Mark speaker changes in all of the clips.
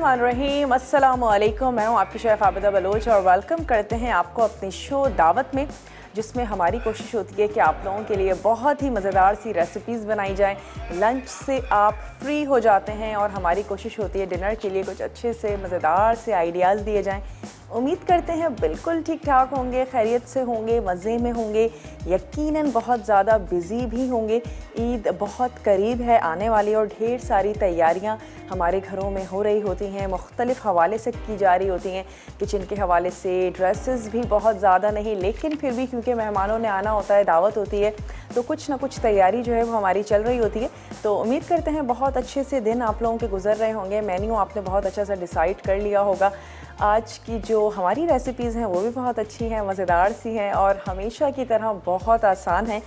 Speaker 1: बिस्मिल्लाहिर्रहमानिर्रहीम, अस्सलामुअलैकुम। मैं हूँ आपकी शेफ़ आबिदा बलोच और वेलकम करते हैं आपको अपनी शो दावत में, जिसमें हमारी कोशिश होती है कि आप लोगों के लिए बहुत ही मज़ेदार सी रेसिपीज़ बनाई जाएं। लंच से आप फ्री हो जाते हैं और हमारी कोशिश होती है डिनर के लिए कुछ अच्छे से मज़ेदार से आइडियाज़ दिए जाएं। उम्मीद करते हैं बिल्कुल ठीक ठाक होंगे, खैरियत से होंगे, मज़े में होंगे, यकीनन बहुत ज़्यादा बिज़ी भी होंगे। ईद बहुत करीब है आने वाली और ढेर सारी तैयारियां हमारे घरों में हो रही होती हैं, मुख्तलिफ़ हवाले से की जा रही होती हैं। किचन के हवाले से ड्रेसेस भी बहुत ज़्यादा नहीं, लेकिन फिर भी क्योंकि मेहमानों ने आना होता है, दावत होती है, तो कुछ ना कुछ तैयारी जो है वो हमारी चल रही होती है। तो उम्मीद करते हैं बहुत अच्छे से दिन आप लोगों के गुजर रहे होंगे। मेन्यू आपने बहुत अच्छा सा डिसाइड कर लिया होगा। आज की जो हमारी रेसिपीज़ हैं वो भी बहुत अच्छी हैं, मज़ेदार सी हैं और हमेशा की तरह बहुत आसान हैं।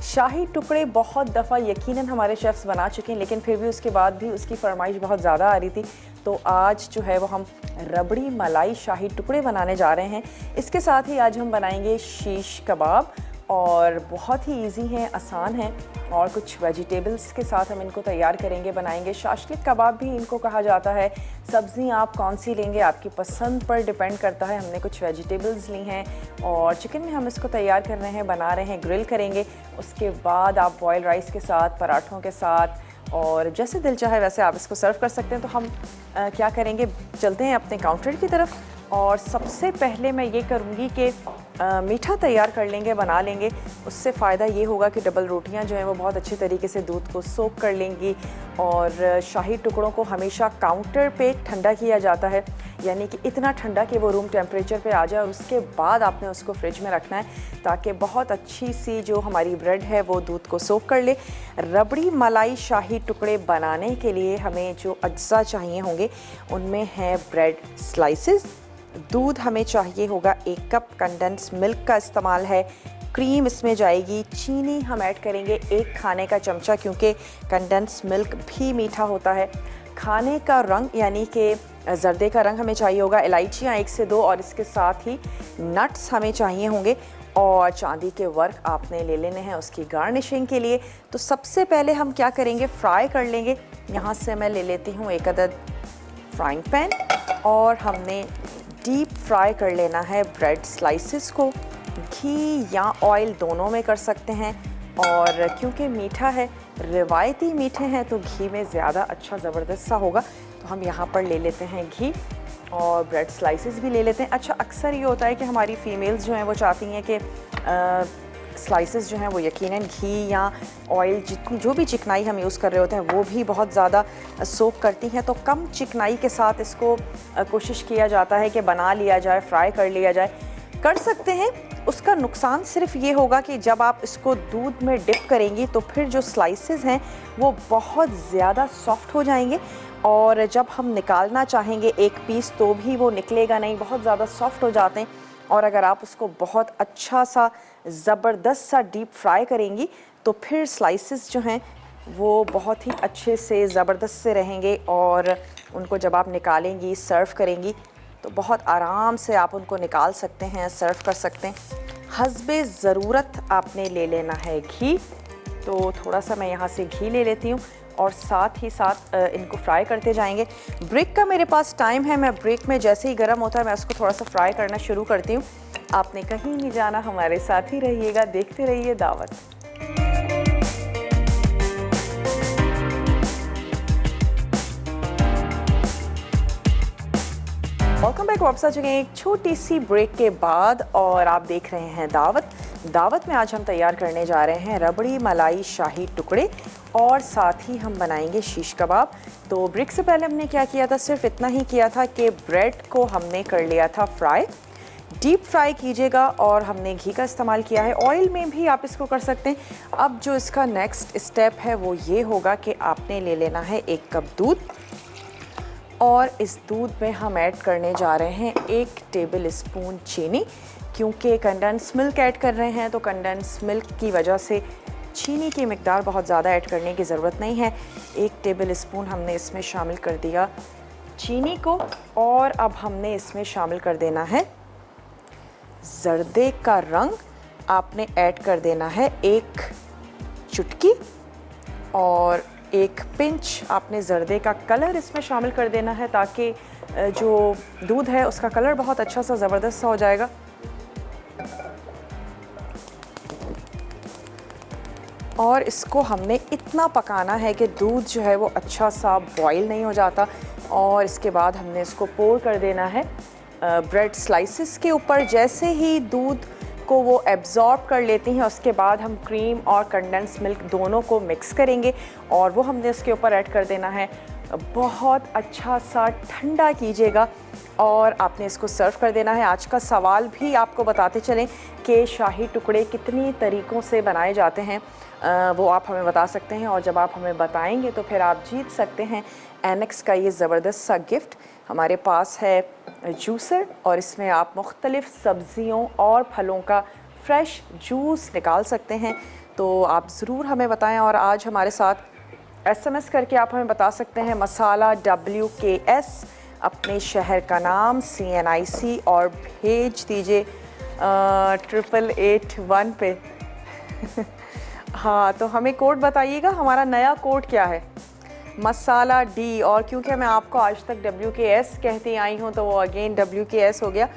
Speaker 1: शाही टुकड़े बहुत दफ़ा यकीनन हमारे शेफ़्स बना चुके हैं, लेकिन फिर भी उसके बाद भी उसकी फरमाइश बहुत ज़्यादा आ रही थी। तो आज जो है वो हम रबड़ी मलाई शाही टुकड़े बनाने जा रहे हैं। इसके साथ ही आज हम बनाएंगे शीश कबाब और बहुत ही इजी हैं, आसान हैं और कुछ वेजिटेबल्स के साथ हम इनको तैयार करेंगे, बनाएंगे। शाशलिक कबाब भी इनको कहा जाता है। सब्ज़ी आप कौन सी लेंगे आपकी पसंद पर डिपेंड करता है। हमने कुछ वेजिटेबल्स ली हैं और चिकन में हम इसको तैयार कर रहे हैं, बना रहे हैं, ग्रिल करेंगे। उसके बाद आप बॉयल राइस के साथ, पराठों के साथ और जैसे दिल चाहे वैसे आप इसको सर्व कर सकते हैं। तो हम क्या करेंगे, चलते हैं अपने काउंटर की तरफ और सबसे पहले मैं ये करूँगी कि मीठा तैयार कर लेंगे, बना लेंगे। उससे फ़ायदा ये होगा कि डबल रोटियां जो हैं वो बहुत अच्छे तरीके से दूध को सोक कर लेंगी। और शाही टुकड़ों को हमेशा काउंटर पे ठंडा किया जाता है, यानी कि इतना ठंडा कि वो रूम टेम्परेचर पे आ जाए और उसके बाद आपने उसको फ्रिज में रखना है ताकि बहुत अच्छी सी जो हमारी ब्रेड है वो दूध को सोक कर ले। रबड़ी मलाई शाही टुकड़े बनाने के लिए हमें जो अज्जा चाहिए होंगे उनमें है ब्रेड स्लाइसेस, दूध हमें चाहिए होगा 1 कप, कंडेंस मिल्क का इस्तेमाल है, क्रीम इसमें जाएगी, चीनी हम ऐड करेंगे 1 खाने का चमचा क्योंकि कंडेंस मिल्क भी मीठा होता है। खाने का रंग यानी कि ज़र्दे का रंग हमें चाहिए होगा, इलायचियाँ 1 से 2 और इसके साथ ही नट्स हमें चाहिए होंगे और चांदी के वर्क आपने ले लेने हैं उसकी गार्निशिंग के लिए। तो सबसे पहले हम क्या करेंगे, फ्राई कर लेंगे। यहाँ से मैं ले लेती हूँ 1 अदद फ्राइंग पैन और हमने डीप फ्राई कर लेना है ब्रेड स्लाइसेस को। घी या ऑयल दोनों में कर सकते हैं और क्योंकि मीठा है, रिवायती मीठे हैं, तो घी में ज़्यादा अच्छा ज़बरदस्त सा होगा। तो हम यहाँ पर ले लेते हैं घी और ब्रेड स्लाइसेस भी ले लेते हैं। अच्छा, अक्सर ये होता है कि हमारी फ़ीमेल्स जो हैं वो चाहती हैं कि स्लाइसेस जो हैं वो यकीनन घी या ऑयल, जितनी जो भी चिकनाई हम यूज़ कर रहे होते हैं वो भी बहुत ज़्यादा सोक करती हैं। तो कम चिकनाई के साथ इसको कोशिश किया जाता है कि बना लिया जाए, फ्राई कर लिया जाए। कर सकते हैं, उसका नुकसान सिर्फ ये होगा कि जब आप इसको दूध में डिप करेंगी तो फिर जो स्लाइसेस हैं वो बहुत ज़्यादा सॉफ्ट हो जाएंगे और जब हम निकालना चाहेंगे एक पीस तो भी वो निकलेगा नहीं, बहुत ज़्यादा सॉफ्ट हो जाते हैं। और अगर आप उसको बहुत अच्छा सा ज़बरदस्त सा डीप फ्राई करेंगी तो फिर स्लाइसेस जो हैं वो बहुत ही अच्छे से ज़बरदस्त से रहेंगे और उनको जब आप निकालेंगी, सर्व करेंगी तो बहुत आराम से आप उनको निकाल सकते हैं, सर्व कर सकते हैं। हस्बे ज़रूरत आपने ले लेना है घी, तो थोड़ा सा मैं यहाँ से घी ले लेती हूँ और साथ ही साथ इनको फ्राई करते जाएंगे। ब्रेक का मेरे पास टाइम है, मैं ब्रेक में जैसे ही गर्म होता है मैं उसको थोड़ा सा फ्राई करना शुरू करती हूँ। आपने कहीं नहीं जाना, हमारे साथ ही रहिएगा, देखते रहिए दावत। वेलकम बैक, वापस आ चुके हैं एक छोटी सी ब्रेक के बाद और आप देख रहे हैं दावत में आज हम तैयार करने जा रहे हैं रबड़ी मलाई शाही टुकड़े और साथ ही हम बनाएंगे शीश कबाब। तो ब्रेक से पहले हमने क्या किया था, सिर्फ इतना ही किया था कि ब्रेड को हमने कर लिया था फ्राई। डीप फ्राई कीजिएगा और हमने घी का इस्तेमाल किया है, ऑयल में भी आप इसको कर सकते हैं। अब जो इसका नेक्स्ट स्टेप है वो ये होगा कि आपने ले लेना है 1 कप दूध और इस दूध में हम ऐड करने जा रहे हैं 1 टेबल स्पून चीनी। क्योंकि कंडेंस मिल्क ऐड कर रहे हैं तो कंडेंस मिल्क की वजह से चीनी की मिकदार बहुत ज़्यादा ऐड करने की ज़रूरत नहीं है। 1 टेबल स्पून हमने इसमें शामिल कर दिया चीनी को और अब हमने इसमें शामिल कर देना है ज़र्दे का रंग। आपने ऐड कर देना है 1 चुटकी और एक पिंच आपने ज़र्दे का कलर इसमें शामिल कर देना है ताकि जो दूध है उसका कलर बहुत अच्छा सा ज़बरदस्त सा हो जाएगा। और इसको हमने इतना पकाना है कि दूध जो है वो अच्छा सा बॉईल नहीं हो जाता। और इसके बाद हमने इसको पोर कर देना है ब्रेड स्लाइसेस के ऊपर। जैसे ही दूध को वो एब्जॉर्ब कर लेती हैं उसके बाद हम क्रीम और कंडेंस मिल्क दोनों को मिक्स करेंगे और वो हमने उसके ऊपर ऐड कर देना है। बहुत अच्छा सा ठंडा कीजिएगा और आपने इसको सर्व कर देना है। आज का सवाल भी आपको बताते चलें कि शाही टुकड़े कितनी तरीक़ों से बनाए जाते हैं, वो आप हमें बता सकते हैं और जब आप हमें बताएंगे तो फिर आप जीत सकते हैं एनेक्स का ये ज़बरदस्त सा गिफ्ट। हमारे पास है जूसर और इसमें आप मुख्तलिफ़ सब्ज़ियों और फलों का फ्रेश जूस निकाल सकते हैं। तो आप ज़रूर हमें बताएं और आज हमारे साथ SMS करके आप हमें बता सकते हैं मसाला WKS, अपने शहर का नाम CNIC और भेज दीजिए 8881 पे। हाँ, तो हमें कोड बताइएगा, हमारा नया कोड क्या है? मसाला D। और क्योंकि मैं आपको आज तक WKS कहती आई हूँ तो वो अगेन WKS हो गया।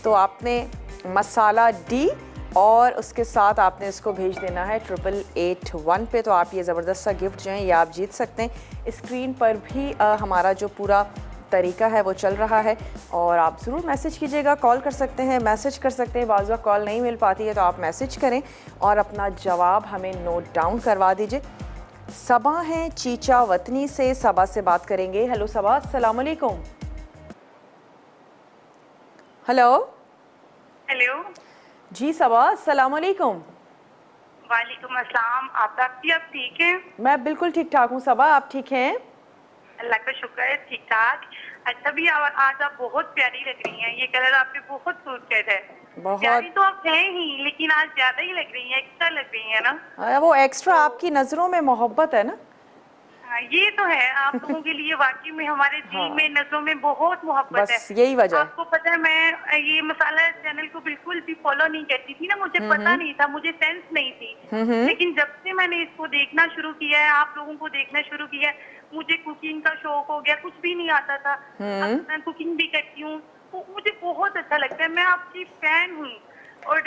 Speaker 1: तो आपने मसाला D और उसके साथ आपने इसको भेज देना है 8881 पे। तो आप ये ज़बरदस्त सा गिफ्ट जो है ये आप जीत सकते हैं। स्क्रीन पर भी हमारा जो पूरा तरीका है वो चल रहा है और आप ज़रूर मैसेज कीजिएगा। कॉल कर सकते हैं, मैसेज कर सकते हैं, बाज़ वक़्त कॉल नहीं मिल पाती है तो आप मैसेज करें और अपना जवाब हमें नोट डाउन करवा दीजिए। सबा हैं चीचा वतनी से, सबा से बात करेंगे। हेलो सबा, अस्सलाम वालेकुम। हेलो
Speaker 2: हेलो
Speaker 1: जी सबा, अस्सलाम वालेकुम।
Speaker 2: वालेकुम अस्सलाम। आप ठीक हैं?
Speaker 1: मैं बिल्कुल ठीक ठाक हूँ सबा, आप ठीक हैं?
Speaker 2: अल्लाह का शुक्र है, ठीक ठाक। अच्छा भी आज आप बहुत प्यारी लग रही हैं, ये कलर आप पे बहुत सूट है।
Speaker 1: बहुत
Speaker 2: प्यारी तो आप हैं ही, लेकिन आज ज्यादा ही लग रही हैं, एक्स्ट्रा लग रही हैं ना।
Speaker 1: वो एक्स्ट्रा आपकी नज़रों में मोहब्बत है ना।
Speaker 2: हाँ, ये तो है। आप लोगों के लिए वाकई में हमारे दिल में नजरों में बहुत मोहब्बत है।
Speaker 1: बस यही वजह है।
Speaker 2: आपको पता है मैं ये मसाला चैनल को बिल्कुल भी फॉलो नहीं करती थी ना, मुझे पता नहीं था, मुझे सेंस नहीं थी। लेकिन जब से मैंने इसको देखना शुरू किया है, आप लोगों को देखना शुरू किया है, मुझे कुकिंग का शौक हो गया। कुछ भी नहीं आता था, अब मैं कुकिंग भी करती हूँ तो मुझे बहुत अच्छा लगता है। मैं आपकी फैन हूँ और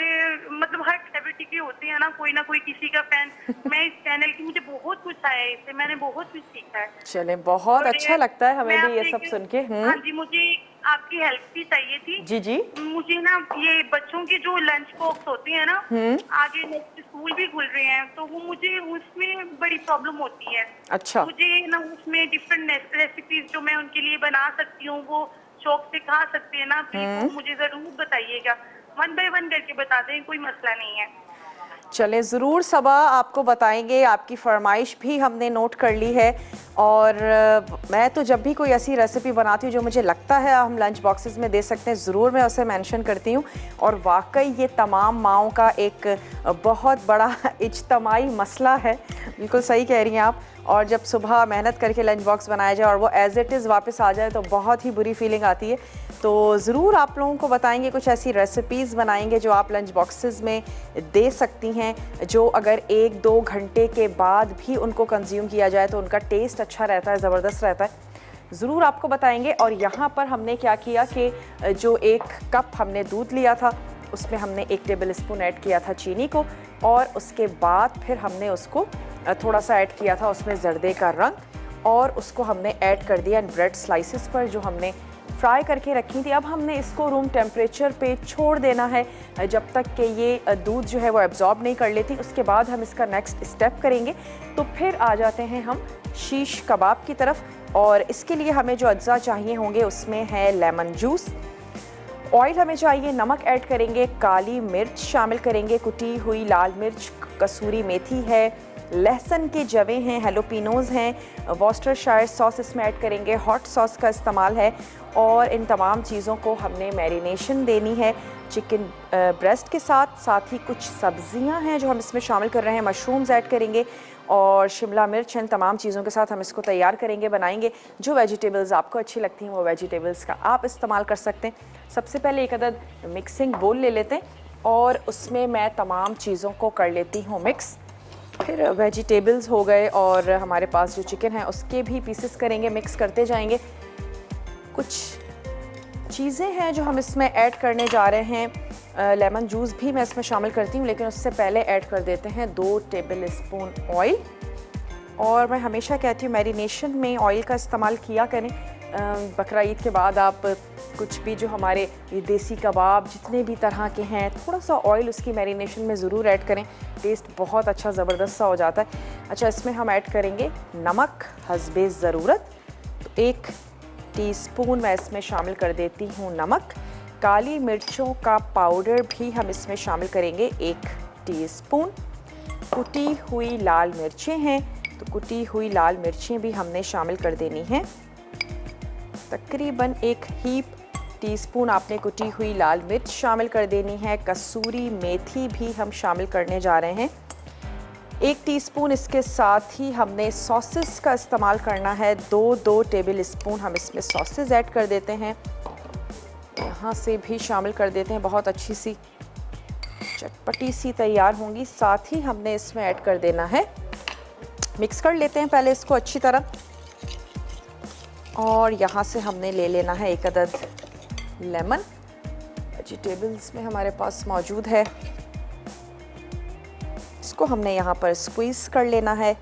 Speaker 2: मतलब हर सेलिब्रिटी के होते हैं ना कोई किसी का फैन। मैं इस चैनल की, मुझे बहुत कुछ आया है इससे, मैंने बहुत कुछ सीखा है।
Speaker 1: चले, बहुत अच्छा लगता है हमें भी ये सब सुन के।
Speaker 2: हाँ जी, मुझे आपकी हेल्प भी चाहिए थी।
Speaker 1: जी जी।
Speaker 2: मुझे ना ये बच्चों के जो लंच बॉक्स होते हैं ना, आगे नेक्स्ट स्कूल भी खुल रहे हैं तो वो मुझे उसमें बड़ी प्रॉब्लम होती है।
Speaker 1: अच्छा।
Speaker 2: मुझे ना उसमें डिफरेंट रेसिपीज जो मैं उनके लिए बना सकती हूँ वो शौक से खा सकते हैं ना, प्लीज वो मुझे जरूर बताइएगा। 1 बाय 1 करके बता दें, कोई मसला नहीं है।
Speaker 1: चले ज़रूर सबा, आपको बताएंगे। आपकी फरमाइश भी हमने नोट कर ली है और मैं तो जब भी कोई ऐसी रेसिपी बनाती हूँ जो मुझे लगता है हम लंच बॉक्सेस में दे सकते हैं, ज़रूर मैं उसे मेंशन करती हूँ। और वाकई ये तमाम माओं का एक बहुत बड़ा इज्तमाई मसला है। बिल्कुल सही कह रही हैं आप। और जब सुबह मेहनत करके लंच बॉक्स बनाया जाए और वो एज़ इट इज़ वापस आ जाए तो बहुत ही बुरी फीलिंग आती है। तो ज़रूर आप लोगों को बताएंगे, कुछ ऐसी रेसिपीज़ बनाएंगे जो आप लंच बॉक्सेस में दे सकती हैं, जो अगर 1-2 घंटे के बाद भी उनको कंज्यूम किया जाए तो उनका टेस्ट अच्छा रहता है, ज़बरदस्त रहता है। ज़रूर आपको बताएंगे। और यहाँ पर हमने क्या किया कि जो 1 कप हमने दूध लिया था उसमें हमने 1 टेबल स्पून ऐड किया था चीनी को और उसके बाद फिर हमने उसको थोड़ा सा ऐड किया था उसमें ज़र्दे का रंग और उसको हमने ऐड कर दिया ब्रेड स्लाइसेस पर जो हमने फ्राई करके रखी थी। अब हमने इसको रूम टेम्परेचर पे छोड़ देना है जब तक कि ये दूध जो है वो एब्जॉर्ब नहीं कर लेती। उसके बाद हम इसका नेक्स्ट स्टेप करेंगे। तो फिर आ जाते हैं हम शीश कबाब की तरफ और इसके लिए हमें जो अज्जा चाहिए होंगे उसमें है लेमन जूस, ऑयल हमें चाहिए, नमक ऐड करेंगे, काली मिर्च शामिल करेंगे, कुटी हुई लाल मिर्च, कसूरी मेथी है, लहसुन के जवे हैं, हेलोपिनोज़ हैं, वॉस्टरशायर सॉस इसमें ऐड करेंगे, हॉट सॉस का इस्तेमाल है और इन तमाम चीज़ों को हमने मैरिनेशन देनी है चिकन ब्रेस्ट के साथ। साथ ही कुछ सब्जियां हैं जो हम इसमें शामिल कर रहे हैं, मशरूम्स ऐड करेंगे और शिमला मिर्च। इन तमाम चीज़ों के साथ हम इसको तैयार करेंगे, बनाएंगे। जो वेजिटेबल्स आपको अच्छी लगती हैं वो वेजिटेबल्स का आप इस्तेमाल कर सकते हैं। सबसे पहले एक अदद मिक्सिंग बोल ले लेते हैं और उसमें मैं तमाम चीज़ों को कर लेती हूँ मिक्स। फिर वेजिटेबल्स हो गए और हमारे पास जो चिकन है उसके भी पीसेस करेंगे, मिक्स करते जाएंगे। कुछ चीज़ें हैं जो हम इसमें ऐड करने जा रहे हैं। लेमन जूस भी मैं इसमें शामिल करती हूँ, लेकिन उससे पहले ऐड कर देते हैं 2 टेबल स्पून ऑयल। और मैं हमेशा कहती हूँ मैरिनेशन में ऑयल का इस्तेमाल किया करें। बकरा ईद के बाद आप कुछ भी जो हमारे ये देसी कबाब जितने भी तरह के हैं, थोड़ा सा ऑयल उसकी मैरिनेशन में ज़रूर ऐड करें, टेस्ट बहुत अच्छा ज़बरदस्त सा हो जाता है। अच्छा, इसमें हम ऐड करेंगे नमक हस्बे ज़रूरत। तो 1 टीस्पून मैं इसमें शामिल कर देती हूँ नमक। काली मिर्चों का पाउडर भी हम इसमें शामिल करेंगे 1 टीस्पून। कुटी हुई लाल मिर्चें हैं, तो कुटी हुई लाल मिर्चें भी हमने शामिल कर देनी हैं। तकरीबन 1 टीस्पून आपने कुटी हुई लाल मिर्च शामिल कर देनी है। कसूरी मेथी भी हम शामिल करने जा रहे हैं 1 टीस्पून। इसके साथ ही हमने सॉसेस का इस्तेमाल करना है। 2 टेबल स्पून हम इसमें सॉसेस ऐड कर देते हैं, यहाँ से भी शामिल कर देते हैं। बहुत अच्छी सी चटपटी सी तैयार होंगी। साथ ही हमने इसमें ऐड कर देना है, मिक्स कर लेते हैं पहले इसको अच्छी तरह। और यहाँ से हमने ले लेना है 1 अदद लेमन, वेजिटेबल्स में हमारे पास मौजूद है। इसको हमने यहाँ पर स्क्वीज़ कर लेना है।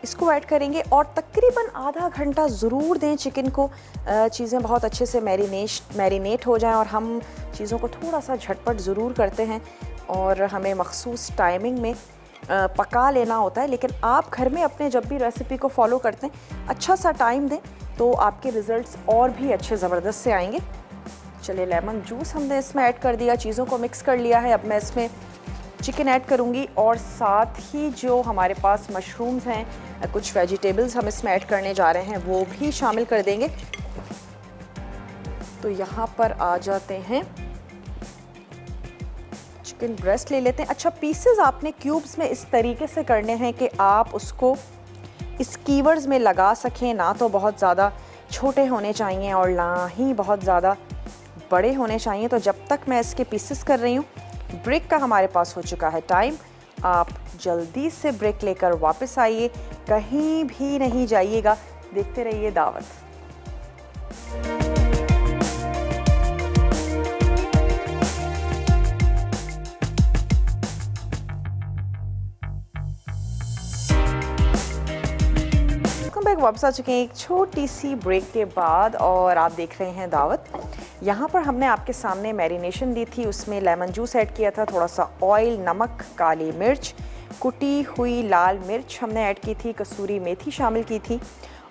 Speaker 1: इसको ऐड करेंगे और तकरीबन आधा घंटा ज़रूर दें चिकन को, चीज़ें बहुत अच्छे से मैरिनेट हो जाएं। और हम चीज़ों को थोड़ा सा झटपट ज़रूर करते हैं और हमें मखसूस टाइमिंग में पका लेना होता है, लेकिन आप घर में अपने जब भी रेसिपी को फॉलो करते हैं अच्छा सा टाइम दें तो आपके रिज़ल्ट्स और भी अच्छे ज़बरदस्त से आएंगे। चलिए, लेमन जूस हमने इसमें ऐड कर दिया, चीज़ों को मिक्स कर लिया है। अब मैं इसमें चिकन ऐड करूँगी और साथ ही जो हमारे पास मशरूम्स हैं, कुछ वेजिटेबल्स हम इसमें ऐड करने जा रहे हैं, वो भी शामिल कर देंगे। तो यहाँ पर आ जाते हैं, चिकन ब्रेस्ट ले लेते हैं। अच्छा, पीसेस आपने क्यूब्स में इस तरीके से करने हैं कि आप उसको स्कीवर्स में लगा सकें, ना तो बहुत ज़्यादा छोटे होने चाहिए और ना ही बहुत ज़्यादा बड़े होने चाहिए। तो जब तक मैं इसके पीसेस कर रही हूँ, ब्रेक का हमारे पास हो चुका है टाइम। आप जल्दी से ब्रेक लेकर वापस आइए, कहीं भी नहीं जाइएगा, देखते रहिए दावत। वापस आ चुके हैं एक छोटी सी ब्रेक के बाद और आप देख रहे हैं दावत। यहाँ पर हमने आपके सामने मैरिनेशन दी थी, उसमें लेमन जूस ऐड किया था, थोड़ा सा ऑयल, नमक, काली मिर्च, कुटी हुई लाल मिर्च हमने ऐड की थी, कसूरी मेथी शामिल की थी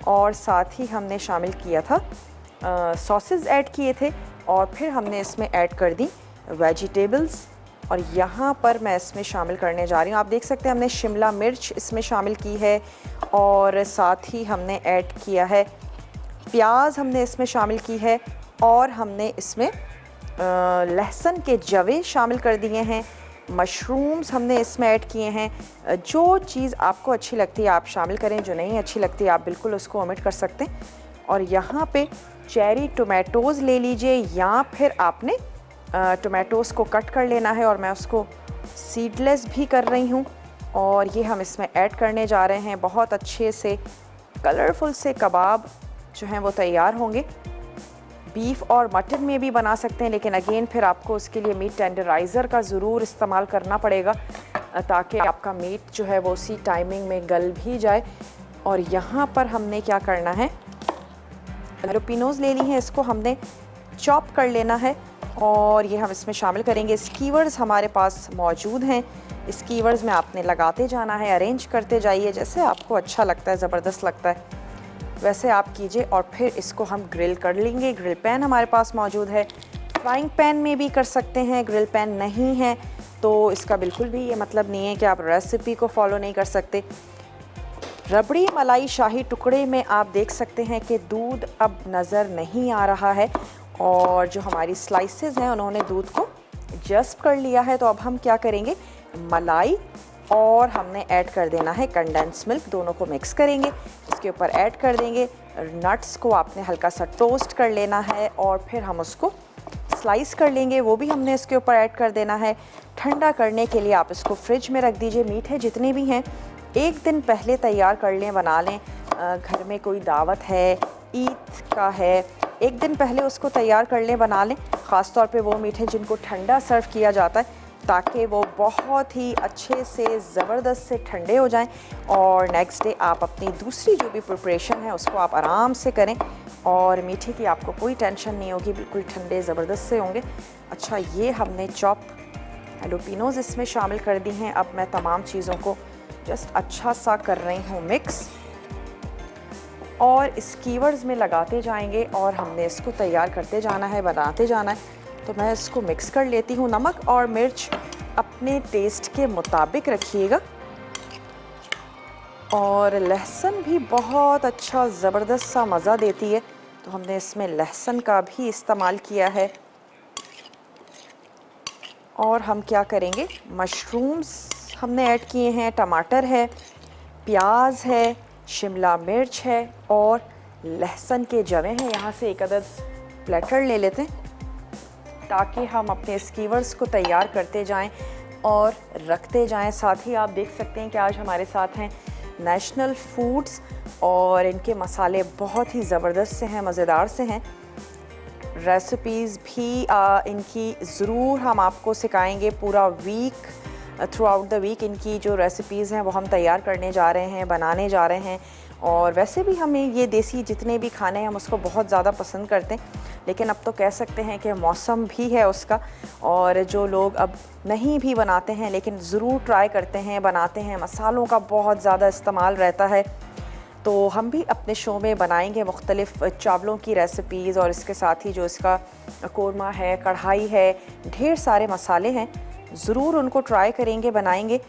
Speaker 1: और साथ ही हमने शामिल किया था सॉसेस ऐड किए थे। और फिर हमने इसमें ऐड कर दी वेजिटेबल्स और यहाँ पर मैं इसमें शामिल करने जा रही हूँ, आप देख सकते हैं हमने शिमला मिर्च इसमें शामिल की है और साथ ही हमने ऐड किया है प्याज, हमने इसमें शामिल की है और हमने इसमें लहसुन के जवे शामिल कर दिए हैं। मशरूम्स हमने इसमें ऐड किए हैं। जो चीज़ आपको अच्छी लगती है आप शामिल करें, जो नहीं अच्छी लगती आप बिल्कुल उसको ओमिट कर सकते हैं। और यहाँ पे चेरी टोमेटोज़ ले लीजिए या फिर आपने टोमेटोज़ को कट कर लेना है और मैं उसको सीडलेस भी कर रही हूँ और ये हम इसमें ऐड करने जा रहे हैं। बहुत अच्छे से कलरफुल से कबाब जो हैं वो तैयार होंगे। बीफ और मटन में भी बना सकते हैं, लेकिन अगेन फिर आपको उसके लिए मीट टेंडराइज़र का ज़रूर इस्तेमाल करना पड़ेगा ताकि आपका मीट जो है वो उसी टाइमिंग में गल भी जाए। और यहाँ पर हमने क्या करना है, जैलोपिनोज़ ले ली हैं, इसको हमने चॉप कर लेना है और ये हम इसमें शामिल करेंगे। स्कीवर्स हमारे पास मौजूद हैं, स्कीवर्स में आपने लगाते जाना है, अरेंज करते जाइए, जैसे आपको अच्छा लगता है, ज़बरदस्त लगता है वैसे आप कीजिए। और फिर इसको हम ग्रिल कर लेंगे। ग्रिल पैन हमारे पास मौजूद है, फ्राइंग पैन में भी कर सकते हैं, ग्रिल पैन नहीं है तो इसका बिल्कुल भी ये मतलब नहीं है कि आप रेसिपी को फॉलो नहीं कर सकते। रबड़ी मलाई शाही टुकड़े में आप देख सकते हैं कि दूध अब नज़र नहीं आ रहा है और जो हमारी स्लाइसेस हैं उन्होंने दूध को जस्प कर लिया है। तो अब हम क्या करेंगे, मलाई और हमने ऐड कर देना है कंडेंस मिल्क, दोनों को मिक्स करेंगे। इसके ऊपर ऐड कर देंगे नट्स को, आपने हल्का सा टोस्ट कर लेना है और फिर हम उसको स्लाइस कर लेंगे, वो भी हमने इसके ऊपर ऐड कर देना है। ठंडा करने के लिए आप इसको फ्रिज में रख दीजिए। मीठे जितने भी हैं एक दिन पहले तैयार कर लें, बना लें। घर में कोई दावत है, ईद का है, एक दिन पहले उसको तैयार कर लें, बना लें। ख़ास तौर पे वो मीठे जिनको ठंडा सर्व किया जाता है, ताकि वो बहुत ही अच्छे से ज़बरदस्त से ठंडे हो जाएं और नेक्स्ट डे आप अपनी दूसरी जो भी प्रिपरेशन है उसको आप आराम से करें और मीठे की आपको कोई टेंशन नहीं होगी, बिल्कुल ठंडे ज़बरदस्त से होंगे। अच्छा, ये हमने चॉप हैलोपिनोज़ इसमें शामिल कर दी हैं। अब मैं तमाम चीज़ों को जस्ट अच्छा सा कर रही हूँ मिक्स और स्कीवर्स में लगाते जाएंगे और हमने इसको तैयार करते जाना है, बनाते जाना है। तो मैं इसको मिक्स कर लेती हूँ। नमक और मिर्च अपने टेस्ट के मुताबिक रखिएगा और लहसुन भी बहुत अच्छा ज़बरदस्त सा मज़ा देती है, तो हमने इसमें लहसुन का भी इस्तेमाल किया है। और हम क्या करेंगे, मशरूम्स हमने ऐड किए हैं, टमाटर है, प्याज है, शिमला मिर्च है और लहसुन के जवे हैं। यहाँ से एक अदद प्लेटर ले लेते हैं ताकि हम अपने स्कीवर्स को तैयार करते जाएं और रखते जाएं। साथ ही आप देख सकते हैं कि आज हमारे साथ हैं नेशनल फूड्स और इनके मसाले बहुत ही ज़बरदस्त से हैं, मज़ेदार से हैं। रेसिपीज़ भी इनकी ज़रूर हम आपको सिखाएंगे। पूरा week, throughout the week इनकी जो रेसिपीज़ हैं वो हम तैयार करने जा रहे हैं, बनाने जा रहे हैं। और वैसे भी हमें ये देसी जितने भी खाने हैं हम उसको बहुत ज़्यादा पसंद करते हैं, लेकिन अब तो कह सकते हैं कि मौसम भी है उसका। और जो लोग अब नहीं भी बनाते हैं लेकिन ज़रूर ट्राई करते हैं, बनाते हैं, मसालों का बहुत ज़्यादा इस्तेमाल रहता है। तो हम भी अपने शो में बनाएंगे मुख्तलिफ़ चावलों की रेसिपीज़ और इसके साथ ही जो इसका कोरमा है, कढ़ाई है, ढेर सारे मसाले हैं, ज़रूर उनको ट्राई करेंगे, बनाएंगे।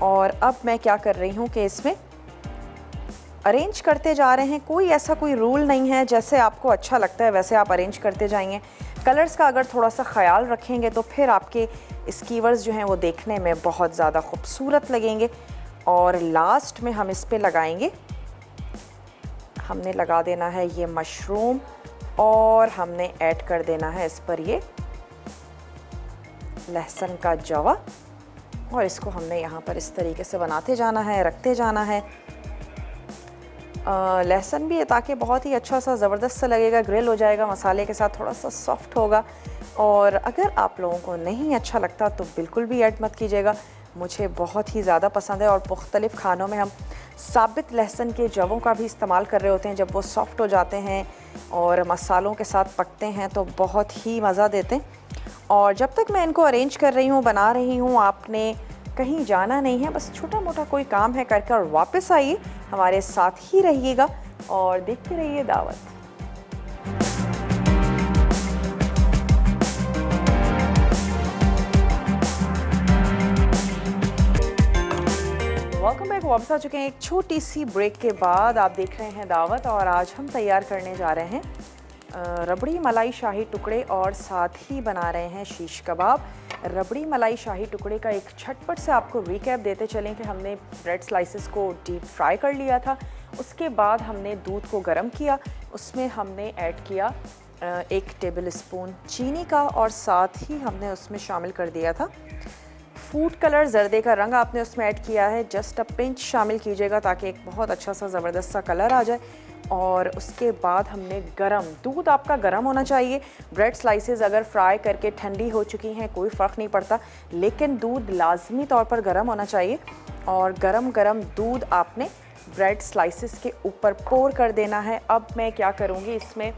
Speaker 1: और अब मैं क्या कर रही हूँ कि इसमें अरेंज करते जा रहे हैं। कोई ऐसा कोई रूल नहीं है, जैसे आपको अच्छा लगता है वैसे आप अरेंज करते जाएंगे। कलर्स का अगर थोड़ा सा ख्याल रखेंगे तो फिर आपके स्कीवर्स जो हैं वो देखने में बहुत ज़्यादा खूबसूरत लगेंगे। और लास्ट में हम इस पे लगाएंगे, हमने लगा देना है ये मशरूम और हमने ऐड कर देना है इस पर ये लहसुन का जवा और इसको हमने यहाँ पर इस तरीके से बनाते जाना है, रखते जाना है। लहसुन भी है ताकि बहुत ही अच्छा सा ज़बरदस्त सा लगेगा, ग्रिल हो जाएगा मसाले के साथ, थोड़ा सा सॉफ्ट होगा। और अगर आप लोगों को नहीं अच्छा लगता तो बिल्कुल भी ऐड मत कीजिएगा, मुझे बहुत ही ज़्यादा पसंद है। और मुख्तलिफ़ खानों में हम साबित लहसुन के जवों का भी इस्तेमाल कर रहे होते हैं, जब वो सॉफ्ट हो जाते हैं और मसालों के साथ पकते हैं तो बहुत ही मज़ा देते हैं। और जब तक मैं इनको अरेंज कर रही हूँ, बना रही हूँ, आपने कहीं जाना नहीं है, बस छोटा मोटा कोई काम है करके और वापस आइए, हमारे साथ ही रहिएगा और देखते रहिए दावत। वेलकम बैक, वापस आ चुके हैं एक छोटी सी ब्रेक के बाद। आप देख रहे हैं दावत और आज हम तैयार करने जा रहे हैं रबड़ी मलाई शाही टुकड़े और साथ ही बना रहे हैं शीश कबाब। रबड़ी मलाई शाही टुकड़े का एक झटपट से आपको रिकैप देते चलें कि हमने ब्रेड स्लाइसेस को डीप फ्राई कर लिया था, उसके बाद हमने दूध को गर्म किया, उसमें हमने ऐड किया 1 टेबल स्पून चीनी का और साथ ही हमने उसमें शामिल कर दिया था फूड कलर, जर्दे का रंग आपने उसमें ऐड किया है, जस्ट अ पिंच शामिल कीजिएगा ताकि एक बहुत अच्छा सा ज़बरदस्त सा कलर आ जाए। और उसके बाद हमने गरम दूध, आपका गरम होना चाहिए। ब्रेड स्लाइसेस अगर फ्राई करके ठंडी हो चुकी हैं कोई फ़र्क नहीं पड़ता, लेकिन दूध लाजमी तौर पर गरम होना चाहिए। और गरम गरम दूध आपने ब्रेड स्लाइसेस के ऊपर पोर कर देना है। अब मैं क्या करूँगी, इसमें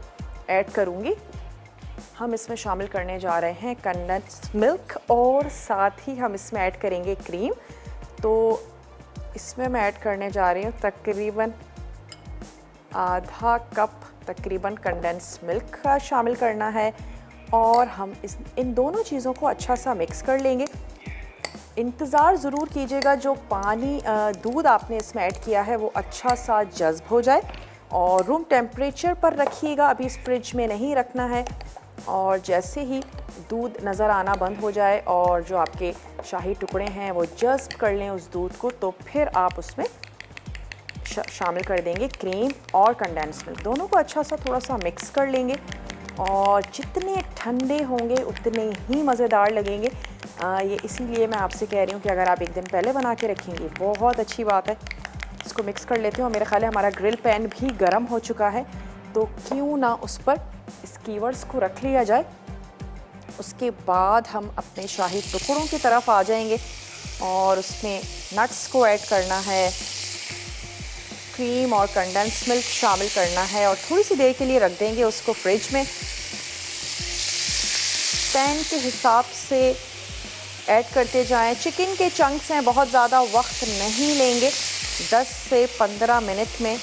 Speaker 1: ऐड करूँगी, हम इसमें शामिल करने जा रहे हैं कंडेंस्ड मिल्क और साथ ही हम इसमें ऐड करेंगे क्रीम। तो इसमें मैं ऐड करने जा रही हूँ तकरीबन आधा कप तकरीबन कंडेंस्ड मिल्क का शामिल करना है और हम इन दोनों चीज़ों को अच्छा सा मिक्स कर लेंगे। इंतज़ार ज़रूर कीजिएगा जो पानी दूध आपने इसमें ऐड किया है वो अच्छा सा जज़्ब हो जाए और रूम टेम्परेचर पर रखिएगा, अभी इस फ्रिज में नहीं रखना है। और जैसे ही दूध नज़र आना बंद हो जाए और जो आपके शाही टुकड़े हैं वो जज़्ब कर लें उस दूध को, तो फिर आप उसमें शामिल कर देंगे क्रीम और कंडेंस्ड मिल्क। दोनों को अच्छा सा थोड़ा सा मिक्स कर लेंगे और जितने ठंडे होंगे उतने ही मज़ेदार लगेंगे। ये इसीलिए मैं आपसे कह रही हूँ कि अगर आप एक दिन पहले बना के रखेंगे बहुत अच्छी बात है। इसको मिक्स कर लेते हैं और मेरा ख्याल है हमारा ग्रिल पैन भी गर्म हो चुका है, तो क्यों ना उस पर स्कीवर्स को रख लिया जाए। उसके बाद हम अपने शाही टुकड़ों की तरफ आ जाएंगे और उसमें नट्स को ऐड करना है, क्रीम और कंडेंस मिल्क शामिल करना है और थोड़ी सी देर के लिए रख देंगे उसको फ्रिज में। पैन के हिसाब से ऐड करते जाएं। चिकन के चंक्स हैं, बहुत ज़्यादा वक्त नहीं लेंगे, 10 से 15 मिनट में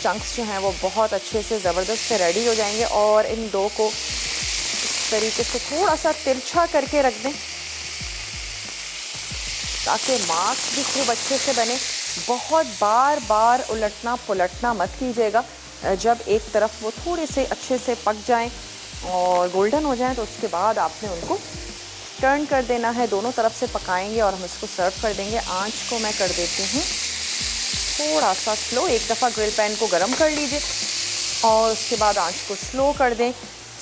Speaker 1: चंक्स जो हैं वो बहुत अच्छे से ज़बरदस्त से रेडी हो जाएंगे। और इन दो को इस तरीके से थोड़ा सा तिरछा करके रख दें ताकि मार्क्स भी खूब अच्छे से बने। बहुत बार बार उलटना पुलटना मत कीजिएगा। जब एक तरफ वो थोड़े से अच्छे से पक जाएं और गोल्डन हो जाएं तो उसके बाद आपने उनको टर्न कर देना है। दोनों तरफ से पकाएंगे और हम इसको सर्व कर देंगे। आंच को मैं कर देती हूँ थोड़ा सा स्लो। एक दफ़ा ग्रिल पैन को गरम कर लीजिए और उसके बाद आंच को स्लो कर दें।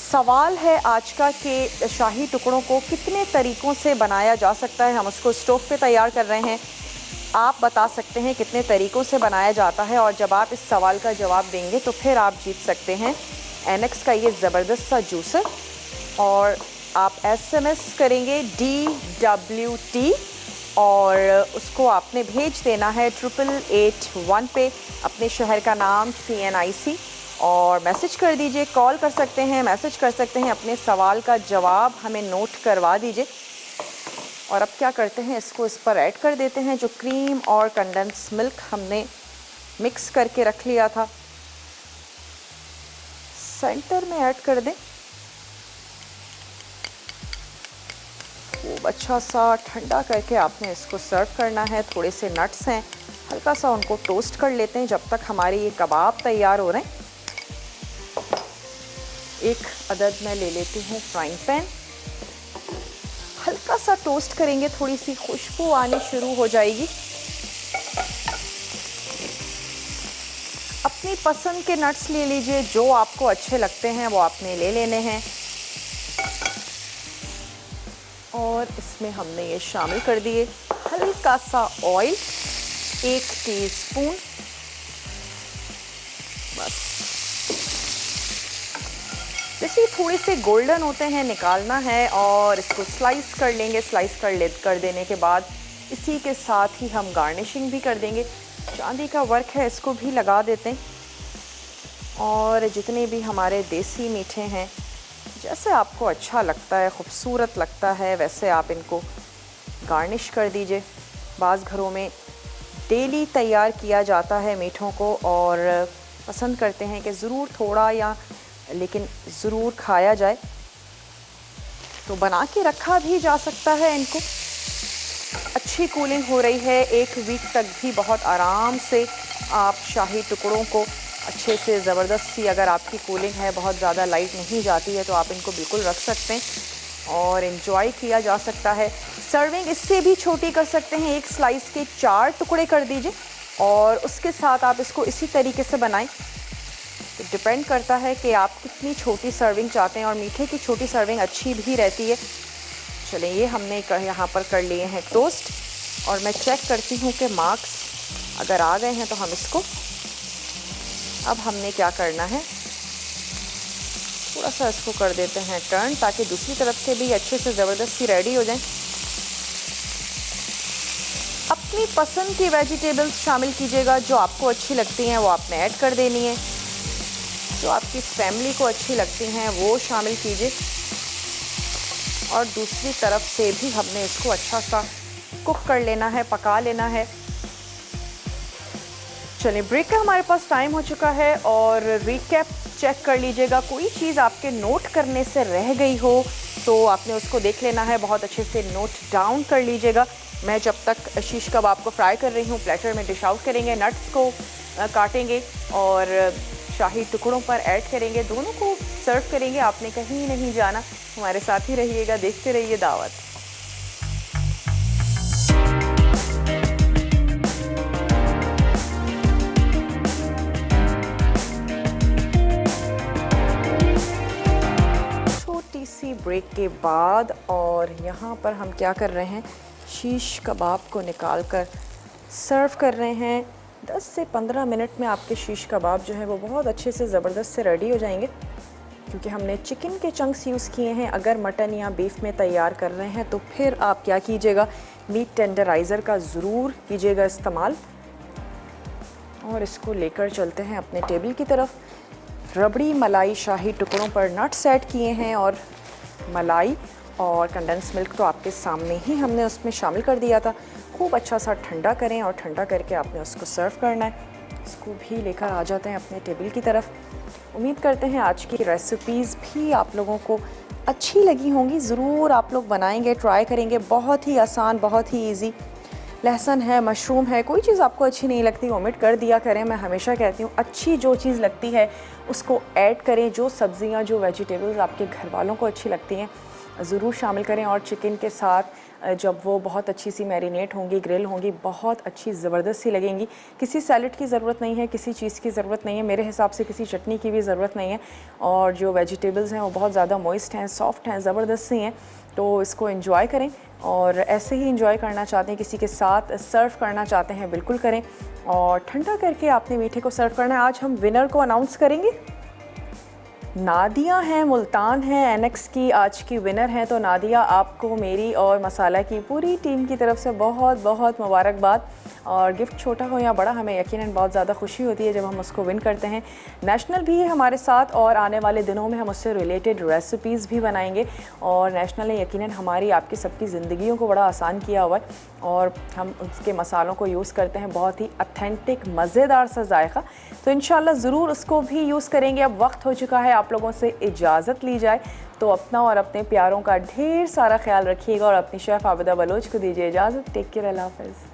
Speaker 1: सवाल है आज का कि शाही टुकड़ों को कितने तरीक़ों से बनाया जा सकता है। हम उसको स्टोव पे तैयार कर रहे हैं, आप बता सकते हैं कितने तरीक़ों से बनाया जाता है। और जब आप इस सवाल का जवाब देंगे तो फिर आप जीत सकते हैं एनेक्स का ये ज़बरदस्त सा जूसर। और आप SMS करेंगे DWT और उसको आपने भेज देना है 8881 पे, अपने शहर का नाम CNIC, और मैसेज कर दीजिए। कॉल कर सकते हैं, मैसेज कर सकते हैं, अपने सवाल का जवाब हमें नोट करवा दीजिए। और अब क्या करते हैं, इसको इस पर ऐड कर देते हैं जो क्रीम और कंडेंस मिल्क हमने मिक्स करके रख लिया था, सेंटर में ऐड कर दें। खूब अच्छा सा ठंडा करके आपने इसको सर्व करना है। थोड़े से नट्स हैं, हल्का सा उनको टोस्ट कर लेते हैं जब तक हमारे ये कबाब तैयार हो रहे हैं। एक अदद मैं ले लेती हूँ फ्राइंग पैन, हल्का सा टोस्ट करेंगे, थोड़ी सी खुशबू आनी शुरू हो जाएगी। अपनी पसंद के नट्स ले लीजिए, जो आपको अच्छे लगते हैं वो आपने ले लेने हैं। और इसमें हमने ये शामिल कर दिए हल्का सा ऑयल, 1 टीस्पून बस। जैसे थोड़े से गोल्डन होते हैं निकालना है और इसको स्लाइस कर लेंगे। स्लाइस कर देने के बाद इसी के साथ ही हम गार्निशिंग भी कर देंगे। चांदी का वर्क है, इसको भी लगा देते हैं। और जितने भी हमारे देसी मीठे हैं, जैसे आपको अच्छा लगता है, ख़ूबसूरत लगता है, वैसे आप इनको गार्निश कर दीजिए। बाज़ घरों में डेली तैयार किया जाता है मीठों को और पसंद करते हैं कि ज़रूर थोड़ा या लेकिन ज़रूर खाया जाए, तो बना के रखा भी जा सकता है। इनको अच्छी कूलिंग हो रही है, 1 वीक तक भी बहुत आराम से आप शाही टुकड़ों को अच्छे से ज़बरदस्त सी, अगर आपकी कूलिंग है बहुत ज़्यादा लाइट नहीं जाती है तो आप इनको बिल्कुल रख सकते हैं और इन्जॉय किया जा सकता है। सर्विंग इससे भी छोटी कर सकते हैं, 1 स्लाइस के 4 टुकड़े कर दीजिए और उसके साथ आप इसको इसी तरीके से बनाएं। तो डिपेंड करता है कि आप कितनी छोटी सर्विंग चाहते हैं और मीठे की छोटी सर्विंग अच्छी भी रहती है। चलें, ये हमने यहाँ पर कर लिए हैं टोस्ट और मैं चेक करती हूँ कि मार्क्स अगर आ गए हैं तो हम इसको, अब हमने क्या करना है, थोड़ा सा इसको कर देते हैं टर्न ताकि दूसरी तरफ से भी अच्छे से ज़बरदस्त सी रेडी हो जाए। अपनी पसंद की वेजिटेबल्स शामिल कीजिएगा, जो आपको अच्छी लगती हैं वो आपने ऐड कर देनी है, जो आपकी फैमिली को अच्छी लगती हैं वो शामिल कीजिए। और दूसरी तरफ से भी हमने इसको अच्छा सा कुक कर लेना है, पका लेना है। चलिए, ब्रेक का हमारे पास टाइम हो चुका है और रिकैप चेक कर लीजिएगा। कोई चीज़ आपके नोट करने से रह गई हो तो आपने उसको देख लेना है, बहुत अच्छे से नोट डाउन कर लीजिएगा। मैं जब तक शीश कबाब को फ्राई कर रही हूँ, प्लेटर में डिश आउट करेंगे, नट्स को काटेंगे और शाही टुकड़ों पर ऐड करेंगे, दोनों को सर्व करेंगे। आपने कहीं नहीं जाना, हमारे साथ ही रहिएगा, देखते रहिए दावत। ब्रेक के बाद। और यहाँ पर हम क्या कर रहे हैं, शीश कबाब को निकाल कर सर्व कर रहे हैं। 10 से 15 मिनट में आपके शीश कबाब जो है वो बहुत अच्छे से ज़बरदस्त से रेडी हो जाएंगे, क्योंकि हमने चिकन के चंक्स यूज़ किए हैं। अगर मटन या बीफ में तैयार कर रहे हैं तो फिर आप क्या कीजिएगा, मीट टेंडराइज़र का ज़रूर कीजिएगा इस्तेमाल। और इसको लेकर चलते हैं अपने टेबल की तरफ। रबड़ी मलाई शाही टुकड़ों पर नट्स ऐड किए हैं और मलाई और कंडेंस मिल्क तो आपके सामने ही हमने उसमें शामिल कर दिया था। खूब अच्छा सा ठंडा करें और ठंडा करके आपने उसको सर्व करना है। इसको भी लेकर आ जाते हैं अपने टेबल की तरफ। उम्मीद करते हैं आज की रेसिपीज़ भी आप लोगों को अच्छी लगी होंगी। ज़रूर आप लोग बनाएंगे, ट्राई करेंगे। बहुत ही आसान, बहुत ही इजी। लहसुन है, मशरूम है, कोई चीज़ आपको अच्छी नहीं लगती ओमिट कर दिया करें। मैं हमेशा कहती हूँ अच्छी जो चीज़ लगती है उसको ऐड करें। जो सब्ज़ियाँ, जो वेजिटेबल्स आपके घर वालों को अच्छी लगती हैं ज़रूर शामिल करें। और चिकन के साथ जब वो बहुत अच्छी सी मैरिनेट होंगी, ग्रिल होंगी, बहुत अच्छी ज़बरदस्त सी लगेंगी। किसी सैलड की ज़रूरत नहीं है, किसी चीज़ की ज़रूरत नहीं है, मेरे हिसाब से किसी चटनी की भी ज़रूरत नहीं है। और जो वेजिटेबल्स हैं वो बहुत ज़्यादा मॉइस्ट हैं, सॉफ्ट हैं, ज़बरदस्त सी हैं। तो इसको एंजॉय करें और ऐसे ही एंजॉय करना चाहते हैं, किसी के साथ सर्व करना चाहते हैं, बिल्कुल करें। और ठंडा करके आपने मीठे को सर्व करना है। आज हम विनर को अनाउंस करेंगे। नादिया हैं, मुल्तान हैं, एनएक्स की आज की विनर हैं। तो नादिया, आपको मेरी और मसाला की पूरी टीम की तरफ से बहुत बहुत मुबारकबाद। और गिफ्ट छोटा हो या बड़ा, हमें यकीनन बहुत ज़्यादा खुशी होती है जब हम उसको विन करते हैं। नेशनल भी है हमारे साथ और आने वाले दिनों में हम उससे रिलेटेड रेसिपीज़ भी बनाएंगे। और नेशनल ने यकीनन हमारी आपकी सबकी ज़िंदगियों को बड़ा आसान किया हुआ है और हम उसके मसालों को यूज़ करते हैं, बहुत ही ऑथेंटिक मज़ेदार सा जायका। तो इंशाल्लाह ज़रूर उसको भी यूज़ करेंगे। अब वक्त हो चुका है आप लोगों से इजाज़त ली जाए, तो अपना और अपने प्यारों का ढेर सारा ख्याल रखिएगा और अपनी शेफ़ आबिदा बलोच को दीजिए इजाज़त। टेक केयर, अल्लाह हाफ़िज़।